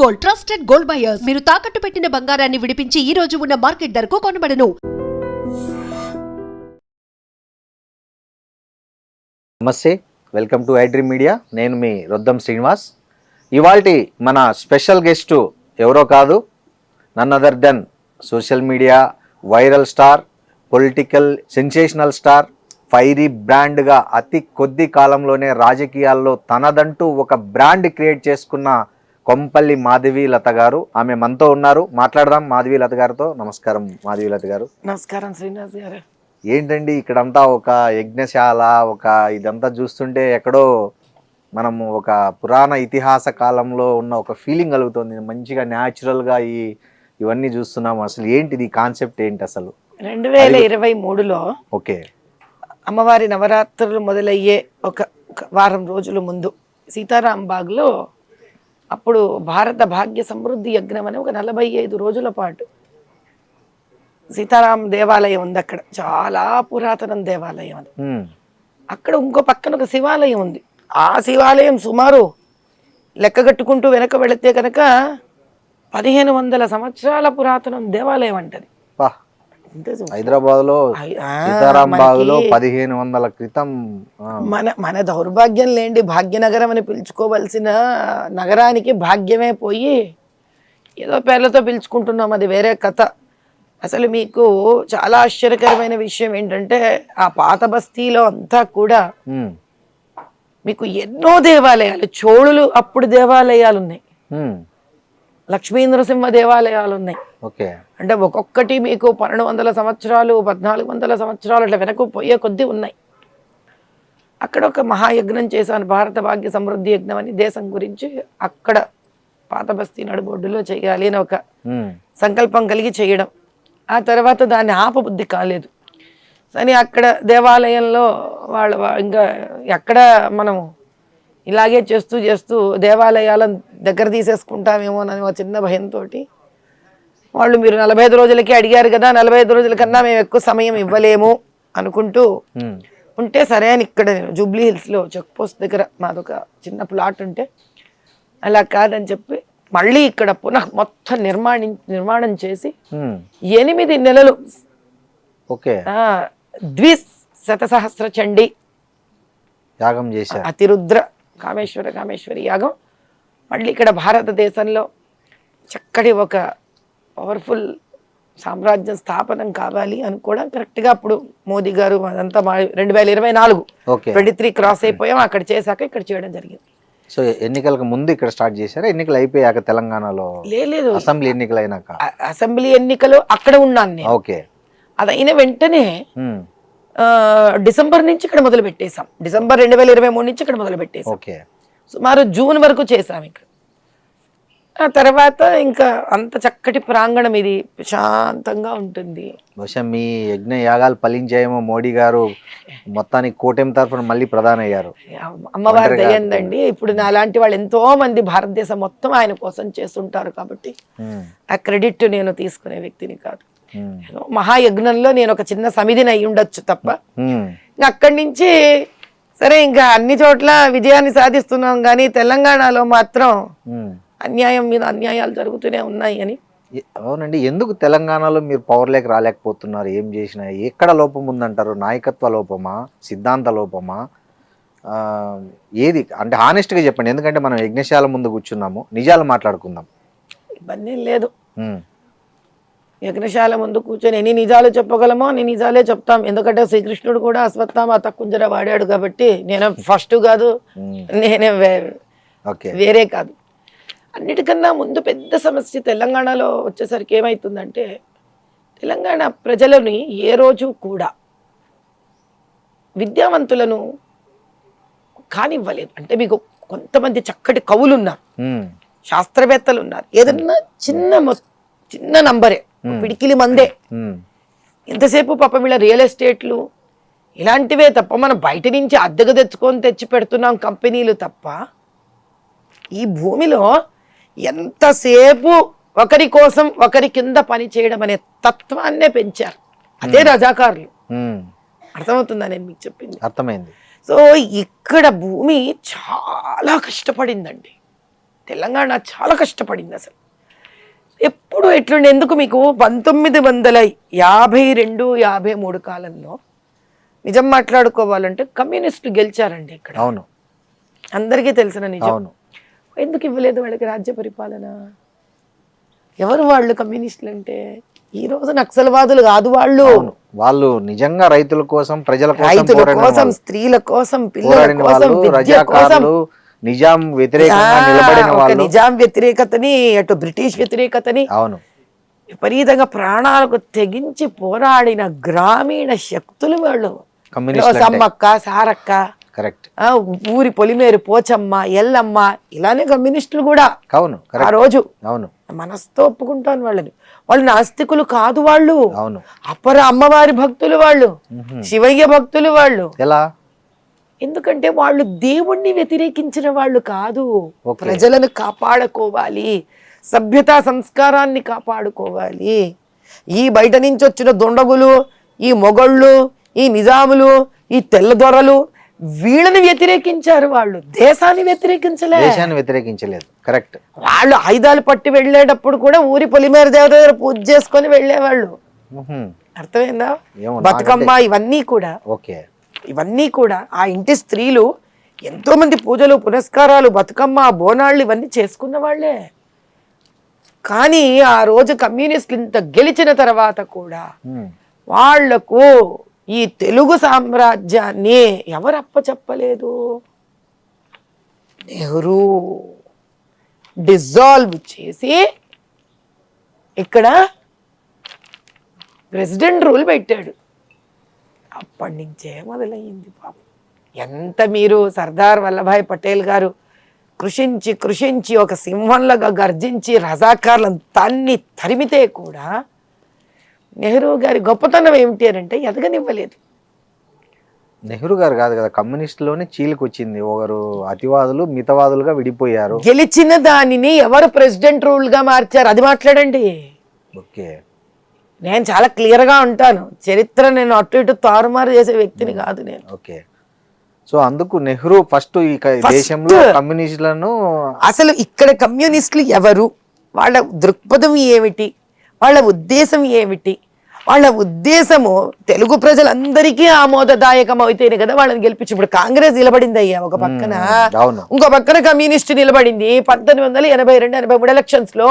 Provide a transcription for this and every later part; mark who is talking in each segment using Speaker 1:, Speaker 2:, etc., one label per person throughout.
Speaker 1: Gold trusted gold buyers మీరు తాకట్టు పెట్టిన బంగారాన్ని విడిపించి ఈ రోజు ఉన్న మార్కెట్ ధరకు కొనబడను.
Speaker 2: నమస్తే, వెల్కమ్ టు ఐడ్రీమ్ మీడియా. నేను మీ రొద్దం శ్రీనివాస్. ఇవాల్టి మన స్పెషల్ గెస్టు ఎవరో కాదు, none other than social media viral star, political sensational star, fiery బ్రాండ్గా అతి కొద్ది కాలంలోనే రాజకీయాల్లో తనదంటూ ఒక బ్రాండ్ క్రియేట్ చేసుకున్న కొంపల్లి మాధవీలత గారు. ఆమె మనతో ఉన్నారు, మాట్లాడదాం మాధవీలత గారితో. నమస్కారం మాధవీలత గారు.
Speaker 3: నమస్కారం శ్రీనివాస్ గారు.
Speaker 2: ఏంటండి ఇక్కడంతా ఒక యజ్ఞశాల, ఒక ఇదంతా చూస్తుంటే ఎక్కడో మనము ఒక పురాణ ఇతిహాస కాలంలో ఉన్న ఒక ఫీలింగ్ కలుగుతుంది. మంచిగా న్యాచురల్గా ఇవన్నీ చూస్తున్నాము. అసలు ఏంటిది కాన్సెప్ట్ ఏంటి అసలు?
Speaker 3: 2023లో
Speaker 2: ఓకే,
Speaker 3: అమ్మవారి నవరాత్రులు మొదలయ్యే ఒక వారం రోజుల ముందు సీతారాం బాగ్లో అప్పుడు భారత భాగ్య సమృద్ధి యజ్ఞం అని ఒక 45 రోజుల పాటు సీతారాం దేవాలయం ఉంది. అక్కడ చాలా పురాతన దేవాలయం అది. అక్కడ ఇంకో పక్కన ఒక శివాలయం ఉంది. ఆ శివాలయం సుమారు లెక్కగట్టుకుంటూ వెనక వెళితే కనుక 1500 సంవత్సరాల పురాతన దేవాలయం అంటది.
Speaker 2: హైదరాబాద్ లో సీతారాం బాగులో 1500 క్రితం.
Speaker 3: మన దౌర్భాగ్యం లేండి, భాగ్యనగరం అని పిలుచుకోవలసిన నగరానికి భాగ్యమే పోయి ఏదో పేర్లతో పిలుచుకుంటున్నాం, అది వేరే కథ. అసలు మీకు చాలా ఆశ్చర్యకరమైన విషయం ఏంటంటే ఆ పాత బస్తీలో అంతా కూడా మీకు ఎన్నో దేవాలయాలు, చోళులు అప్పుడు దేవాలయాలు ఉన్నాయి, లక్ష్మీ నరసింహ దేవాలయాలు ఉన్నాయి. అంటే ఒక్కొక్కటి మీకు 1200 సంవత్సరాలు 1400 సంవత్సరాలు అట్లా వెనక పోయే కొద్దీ ఉన్నాయి. అక్కడ ఒక మహాయజ్ఞం చేశాను, భారత భాగ్య సమృద్ధి యజ్ఞం అని. దేశం గురించి అక్కడ పాత బస్తీ నడుబొడ్డులో చేయాలి అని ఒక సంకల్పం కలిగి చేయడం. ఆ తర్వాత దాన్ని ఆపబుద్ధి కాలేదు. కానీ అక్కడ దేవాలయంలో వాళ్ళు ఇంకా ఎక్కడ మనము ఇలాగే చేస్తూ చేస్తూ దేవాలయాలను దగ్గర తీసేసుకుంటామేమోనని ఒక చిన్న భయంతో వాళ్ళు మీరు 45 రోజులకి అడిగారు కదా, 45 రోజుల కన్నా మేము ఎక్కువ సమయం ఇవ్వలేము అనుకుంటూ ఉంటే, సరే అని ఇక్కడ నేను జూబ్లీ హిల్స్లో చెక్ పోస్ట్ దగ్గర మాదొక చిన్న ప్లాట్ ఉంటే అలా కాదని చెప్పి మళ్ళీ ఇక్కడ పునః మొత్తం నిర్మాణం చేసి 8 నెలలు ద్విశతసహస్ర చండీ
Speaker 2: యాగం చేశారు.
Speaker 3: అతిరుద్ర కామేశ్వరి యాగం మళ్ళీ ఇక్కడ భారతదేశంలో చక్కటి ఒక పవర్ఫుల్ సామ్రాజ్యం స్థాపనం కావాలి అని కూడా కరెక్ట్గా అప్పుడు మోదీ గారు అదంతా 2024 23 క్రాస్ అయిపోయాం. అక్కడ చేశాక ఇక్కడ చేయడం జరిగింది.
Speaker 2: సో ఎన్నికలకు ముందు ఇక్కడ స్టార్ట్ చేశారా? ఎన్నికలు అయిపోయాక తెలంగాణలో?
Speaker 3: లేదు,
Speaker 2: అసెంబ్లీ ఎన్నికలు అయినాక.
Speaker 3: అసెంబ్లీ ఎన్నికలు అక్కడ ఉన్నాను నేను.
Speaker 2: ఓకే,
Speaker 3: అది అయిన వెంటనే డిసెంబర్ నుంచి ఇక్కడ మొదలు పెట్టేశాం. డిసెంబర్ 2023 నుంచి ఇక్కడ మొదలు పెట్టేశాం.
Speaker 2: ఓకే,
Speaker 3: సుమారు జూన్ వరకు చేశాం ఇక్కడ. ఆ తర్వాత ఇంకా అంత చక్కటి ప్రాంగణం, ఇది ప్రశాంతంగా ఉంటుంది.
Speaker 2: బహుశా మీ యజ్ఞ యాగాలు ఫలించాయేమో. మోడీ గారు మొత్తానికి కూటమి తరఫున మళ్ళీ ప్రధాని అయ్యారు.
Speaker 3: అమ్మవారి దయందండి. ఇప్పుడు నాలాంటి వాళ్ళు ఎంతో మంది భారతదేశం మొత్తం ఆయన కోసం చేస్తుంటారు కాబట్టి ఆ క్రెడిట్ నేను తీసుకునే వ్యక్తిని కాదు. మహాయజ్ఞంలో నేను ఒక చిన్న సమిధిని అయి ఉండొచ్చు తప్ప, అక్కడి నుంచి సరే ఇంకా అన్ని చోట్ల విజయాన్ని సాధిస్తున్నాం. కానీ తెలంగాణలో మాత్రం అన్యాయం మీద అన్యాయాలు జరుగుతూనే ఉన్నాయి అని.
Speaker 2: అవునండి, ఎందుకు తెలంగాణలో మీరు పవర్లోకి రాలేకపోతున్నారు? ఏం చేసినా ఎక్కడ లోపం ఉందంటారు? నాయకత్వ లోపమా, సిద్ధాంత లోపమా, ఏది అంటే హానెస్ట్గా చెప్పండి. ఎందుకంటే మనం యజ్ఞశాల ముందు కూర్చున్నాము, నిజాలు మాట్లాడుకుందాం.
Speaker 3: ఇబ్బంది లేదు. యజ్ఞశాల ముందు కూర్చొని ఎన్ని నిజాలు చెప్పగలమో అన్ని నిజాలే చెప్తాం. ఎందుకంటే శ్రీకృష్ణుడు కూడా అశ్వత్థామ తక్కుంజర వాడాడు కాబట్టి నేను ఫస్ట్ కాదు, నేనే వేరే కాదు. అన్నిటికన్నా ముందు పెద్ద సమస్య తెలంగాణలో వచ్చేసరికి ఏమవుతుందంటే, తెలంగాణ ప్రజలని ఏ రోజు కూడా విద్యావంతులను కానివ్వలేదు. అంటే మీకు కొంతమంది చక్కటి కవులు ఉన్నారు, శాస్త్రవేత్తలు ఉన్నారు, ఏదన్నా చిన్న నంబరే, పిడికిలి మందే. ఇంతసేపు పాపం వీళ్ళ రియల్ ఎస్టేట్లు ఇలాంటివే తప్ప, మనం బయట నుంచి అద్దెకు తెచ్చుకొని తెచ్చి పెడుతున్నాం కంపెనీలు తప్ప, ఈ భూమిలో ఎంతసేపు ఒకరి కోసం ఒకరి కింద పని చేయడం అనే తత్వాన్నే పెంచారు. అదే రజాకారులు. అర్థమవుతుందా నేను మీకు చెప్పింది?
Speaker 2: అర్థమైంది.
Speaker 3: సో ఇక్కడ భూమి చాలా కష్టపడిందండి. తెలంగాణ చాలా కష్టపడింది అసలు. ఎప్పుడు ఎట్లుండే, ఎందుకు మీకు 1952, 53 కాలంలో నిజం మాట్లాడుకోవాలంటే కమ్యూనిస్టులు గెలిచారండి ఇక్కడ.
Speaker 2: అవును,
Speaker 3: అందరికీ తెలిసిన నిజం.
Speaker 2: అవును.
Speaker 3: ఎందుకు ఇవ్వలేదు వాళ్ళకి రాజ్య పరిపాలన? ఎవరు వాళ్ళు కమ్యూనిస్టులు అంటే? ఈ రోజు నక్సల్వాదులు కాదు వాళ్ళు.
Speaker 2: అవును, వాళ్ళు నిజంగా రైతుల కోసం, ప్రజల కోసం,
Speaker 3: రైతుల
Speaker 2: పోరాడిన
Speaker 3: కోసం,
Speaker 2: వాళ్ళు.
Speaker 3: స్త్రీల కోసం, పిల్లల
Speaker 2: పోరాడిన
Speaker 3: కోసం,
Speaker 2: వాళ్ళు,
Speaker 3: విద్య కోసం.
Speaker 2: రజాకారులు, నిజాం వ్యతిరేకంగా నిలబడిన
Speaker 3: ఒక
Speaker 2: వాళ్ళు.
Speaker 3: నిజాం వ్యతిరేకతని, అటు బ్రిటిష్ వ్యతిరేకతని
Speaker 2: అవును,
Speaker 3: విపరీతంగా ప్రాణాలకు తెగించి పోరాడిన గ్రామీణ శక్తులు వాళ్ళు.
Speaker 2: కమ్యూనిస్టులు అంటే.
Speaker 3: సమ్మక్క, సారక్క,
Speaker 2: కరెక్ట్.
Speaker 3: ఊరి పొలిమేరు పోచమ్మ, ఎల్లమ్మ, ఇలానే కమ్యూనిస్టులు కూడా
Speaker 2: అవును,
Speaker 3: ఆ
Speaker 2: కరెక్ట్.
Speaker 3: రోజు.
Speaker 2: అవును,
Speaker 3: మనసుతో ఒప్పుకుంటాను వాళ్ళని. వాళ్ళు నాస్తికులు కాదు వాళ్ళు.
Speaker 2: అవును.
Speaker 3: అపర అమ్మవారి భక్తులు వాళ్ళు, శివయ్య భక్తులు వాళ్ళు.
Speaker 2: ఎలా?
Speaker 3: ఎందుకంటే వాళ్ళు దేవుణ్ణి వ్యతిరేకించిన వాళ్ళు కాదు.
Speaker 2: ఓకే.
Speaker 3: ప్రజలను కాపాడుకోవాలి, సభ్యతా సంస్కారాన్ని కాపాడుకోవాలి. ఈ బయట నుంచి వచ్చిన దొండగులు, ఈ మొగళ్ళు, ఈ నిజాములు, ఈ తెల్లదొరలు వీళ్ళని వ్యతిరేకించారు. వాళ్ళు దేశాన్ని
Speaker 2: వ్యతిరేకించలేదు. కరెక్ట్.
Speaker 3: వాళ్ళు ఆయుధాలు పట్టి వెళ్ళేటప్పుడు కూడా ఊరి పొలిమేర దేవత దగ్గర పూజ చేసుకొని వెళ్ళేవాళ్ళు. అర్థమైందా? బతుకమ్మ ఇవన్నీ కూడా,
Speaker 2: ఓకే,
Speaker 3: ఇవన్నీ కూడా ఆ ఇంటి స్త్రీలు ఎంతో మంది పూజలు, పునస్కారాలు, బతుకమ్మ, బోనాళ్ళు ఇవన్నీ చేసుకున్న వాళ్ళే. కానీ ఆ రోజు కమ్యూనిస్టులు ఇంత గెలిచిన తర్వాత కూడా వాళ్లకు ఈ తెలుగు సామ్రాజ్యాన్ని ఎవరు అప్పచెప్పలేదు? నెహ్రూ డిజాల్వ్ చేసి ఇక్కడ ప్రెసిడెంట్ రూల్ పెట్టాడు. అప్పటి నుంచే మొదలయ్యింది పాపం. ఎంత మీరు సర్దార్ వల్లభాయ్ పటేల్ గారు కృషించి కృషించి ఒక సింహంలాగా గర్జించి రజాకార్లను తరిమితే కూడా నెహ్రూ గారి గొప్పతనం ఏమిటి అంటే ఎదగనివ్వలేదు.
Speaker 2: నెహ్రూ గారు కాదు కదా, కమ్యూనిస్టులోనే చీలికి వచ్చింది. ఒకరు అతివాదులు, మితవాదులుగా విడిపోయారు.
Speaker 3: గెలిచిన దానిని ఎవరు ప్రెసిడెంట్ రూల్ గా మార్చారు? అది మాట్లాడండి.
Speaker 2: ఓకే,
Speaker 3: నేను చాలా క్లియర్ గా ఉంటాను. చరిత్ర నేను అటు ఇటు తారుమారు చేసే వ్యక్తిని కాదు నేను.
Speaker 2: ఓకే. సో అందుకు నెహ్రూ ఫస్ట్ ఈ దేశంలో కమ్యూనిస్టులను,
Speaker 3: అసలు ఇక్కడ కమ్యూనిస్టులు ఎవరు, వాళ్ళ దృక్పథం ఏమిటి, వాళ్ళ ఉద్దేశం ఏమిటి? వాళ్ళ ఉద్దేశము తెలుగు ప్రజలందరికీ ఆమోదదాయకం అయితేనే కదా వాళ్ళని గెలిపించి. ఇప్పుడు కాంగ్రెస్ నిలబడింది అయ్యా ఒక పక్కన, ఇంకో పక్కన కమ్యూనిస్ట్ నిలబడింది. 1982-83 ఎలక్షన్స్ లో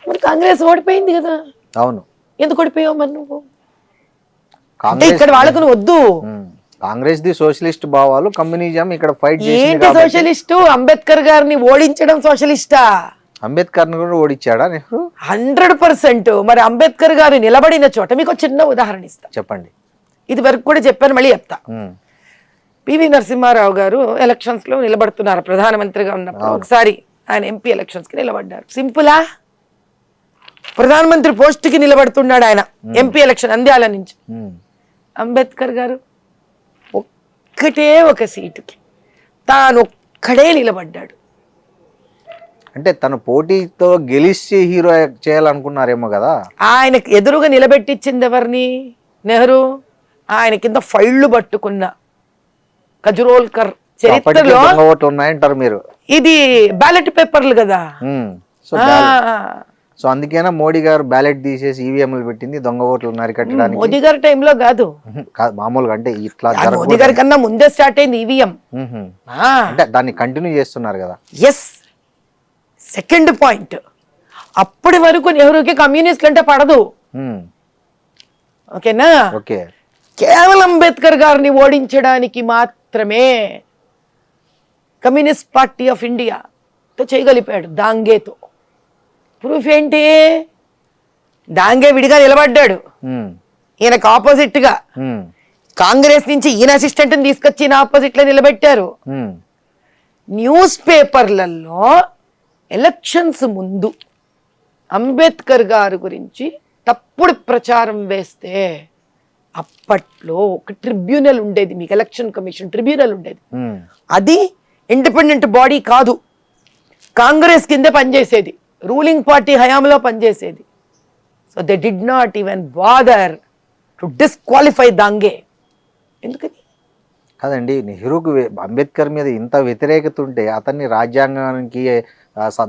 Speaker 3: మరి కాంగ్రెస్ ఓడిపోయింది కదా.
Speaker 2: అవును.
Speaker 3: ఎందుకు ఓడిపోయావు మరి నువ్వు? అంటే ఇక్కడ వాళ్ళకు నువ్వు వద్దు.
Speaker 2: కాంగ్రెస్ ది సోషలిస్ట్ భావాలు, కమ్యూనిజం ఇక్కడ ఫైట్ చేసింది.
Speaker 3: ఏంటి సోషలిస్టు? అంబేద్కర్ గారిని ఓడించడం సోషలిస్టా?
Speaker 2: అంబేద్కర్ కూడా ఓడించాడా నెహ్రూ?
Speaker 3: 100%. మరి అంబేద్కర్ గారు నిలబడిన చోట మీకు చిన్న ఉదాహరణ ఇస్తా,
Speaker 2: చెప్పండి.
Speaker 3: ఇది వరకు కూడా చెప్పాను, మళ్ళీ చెప్తా. పివి నరసింహారావు గారు ఎలక్షన్స్ లో నిలబడుతున్నారు ప్రధానమంత్రిగా ఉన్నప్పుడు. ఒకసారి ఆయన ఎంపీ ఎలక్షన్స్ కి నిలబడ్డారు. సింపులా? ప్రధానమంత్రి పోస్ట్ కి నిలబడుతున్నాడు ఆయన ఎంపీ ఎలక్షన్ నంద్యాల నుంచి. అంబేద్కర్ గారు ఒక్కటే ఒక సీటుకి తాను ఒక్కడే నిలబడ్డాడు.
Speaker 2: అంటే తన పోటీతో గెలిచి హీరో చేయాలనుకున్నారేమో కదా.
Speaker 3: ఆయనకు ఎదురుగా నిలబెట్టించింది ఎవరిని? నెహ్రూ. ఆయన కింద ఫైళ్లు పట్టుకున్న కజురోల్కర్ చరిత్రలో
Speaker 2: ఉన్నాయంటారు మీరు.
Speaker 3: ఇది బ్యాలెట్ పేపర్లు కదా.
Speaker 2: సో అందుకేనా మోడీ గారు బ్యాలెట్ తీసేసి ఈవీఎంలు పెట్టింది దొంగ ఓట్లు నరికట్టడానికి?
Speaker 3: మోదీ గారి టైంలో కాదు,
Speaker 2: మామూలుగా. అంటే ఇట్లా
Speaker 3: మోదీ గారి కన్నా ముందే స్టార్ట్ అయింది ఈవీఎం.
Speaker 2: అంటే దాన్ని కంటిన్యూ చేస్తున్నారు కదా.
Speaker 3: ఎస్. సెకండ్ పాయింట్, అప్పటి వరకు నెహ్రూకి కమ్యూనిస్టులు అంటే పడదు. ఓకేనా?
Speaker 2: ఓకే.
Speaker 3: కేవలం అంబేద్కర్ గారిని ఓడించడానికి మాత్రమే కమ్యూనిస్ట్ పార్టీ ఆఫ్ ఇండియాతో చేయగలిపాడు, దాంగేతో. ప్రూఫ్ ఏంటి? దాంగే విడిగా నిలబడ్డాడు, ఈయనకు ఆపోజిట్ గా. కాంగ్రెస్ నుంచి ఈయన అసిస్టెంట్ తీసుకొచ్చి ఈయన ఆపోజిట్ లో నిలబెట్టారు. న్యూస్ పేపర్లలో ఎలక్షన్స్ ముందు అంబేద్కర్ గారి గురించి తప్పుడు ప్రచారం వేస్తే అప్పట్లో ఒక ట్రిబ్యునల్ ఉండేది, మీకు ఎలక్షన్ కమిషన్ ట్రిబ్యునల్ ఉండేది. అది ఇండిపెండెంట్ బాడీ కాదు, కాంగ్రెస్ కిందే పనిచేసేది, రూలింగ్ పార్టీ హయాంలో పనిచేసేది. So they did not even bother to disqualify Dange. ఎందుకని?
Speaker 2: కాదండి, నెహ్రూకు అంబేద్కర్ మీద ఇంత వ్యతిరేకత ఉంటే అతన్ని రాజ్యాంగానికి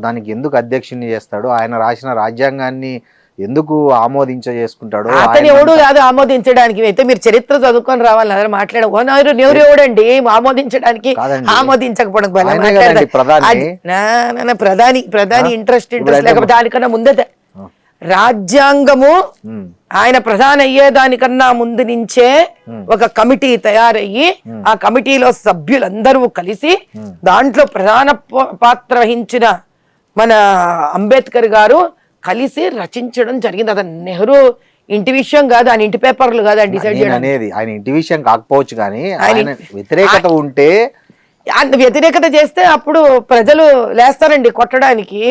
Speaker 2: దానికి ఎందుకు అధ్యక్షుని చేస్తాడు? ఆయన రాసిన రాజ్యాంగాన్ని ఎందుకు చేసుకుంటాడు?
Speaker 3: అతను ఎవడు కాదు ఆమోదించడానికి. అయితే మీరు చరిత్ర చదువుకొని రావాలి, అదే మాట్లాడే నెహ్రూ ఎవడండి ఆమోదించడానికి? ఆమోదించకపోవడం ప్రధాని ఇంట్రెస్ట్ లేకపోతే దానికన్నా ముందే రాజ్యాంగము ఆయన ప్రధాని అయ్యేదానికన్నా ముందు నుంచే ఒక కమిటీ తయారయ్యి ఆ కమిటీలో సభ్యులందరూ కలిసి దాంట్లో ప్రధాన పాత్ర వహించిన మన అంబేద్కర్ గారు కలిసి రచించడం జరిగింది. అది నెహ్రూ ఇంటి విషయం కాదు, ఆయన ఇంటి పేపర్లు కాదు ఆయన డిసైడ్ చేయడం
Speaker 2: అనేది. ఆయన ఇంటి విషయం కాకపోవచ్చు, కానీ ఆయన వ్యతిరేకత ఉంటే,
Speaker 3: వ్యతిరేకత చేస్తే అప్పుడు ప్రజలు లేస్తారండి కొట్టడానికి.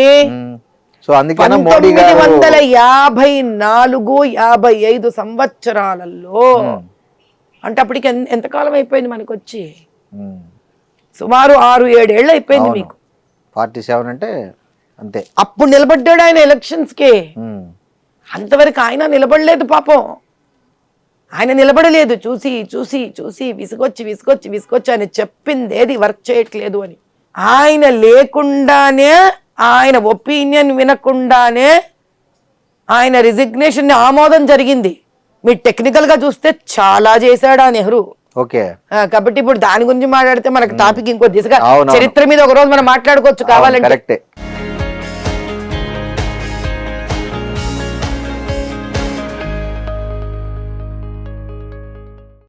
Speaker 2: సో అందుకని మోడీ గారు
Speaker 3: 1954-55 సంవత్సరాలలో అంటే అప్పటికి ఎంతకాలం అయిపోయింది మనకు వచ్చి? సుమారు 6-7 ఏళ్ళు అయిపోయింది మీకు.
Speaker 2: 47 అంటే అంతే.
Speaker 3: అప్పుడు నిలబడ్డాడు ఆయన ఎలక్షన్స్ కి. అంతవరకు ఆయన నిలబడలేదు పాపం. ఆయన నిలబడలేదు. చూసి చూసి చూసి విసుగొచ్చి ఆయన చెప్పింది ఏది వర్క్ చేయట్లేదు అని. ఆయన లేకుండానే, ఆయన ఒపీనియన్ వినకుండానే ఆయన రిజిగ్నేషన్ ని ఆమోదం జరిగింది. మీరు టెక్నికల్ గా చూస్తే చాలా చేశాడు ఆ నెహ్రూ.
Speaker 2: ఓకే,
Speaker 3: కాబట్టి ఇప్పుడు దాని గురించి మాట్లాడితే మనకు టాపిక్ ఇంకో దిశగా చరిత్ర మీద ఒక రోజు మనం మాట్లాడుకోవచ్చు కావాలంటే.
Speaker 2: కరెక్టే.